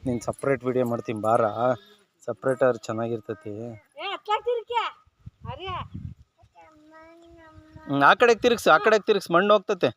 ನೀನು separate video ಮಾಡ್ತೀನಿ ಬಾರ, ಸಪ್ರೇಟರ್ ಚೆನ್ನಾಗಿರ್ತೈತಿ. ಆ ಕಡೆಗೆ ತಿರುಗಿಸು, ಮಣ್ಣು ಹೋಗ್ತತೆ.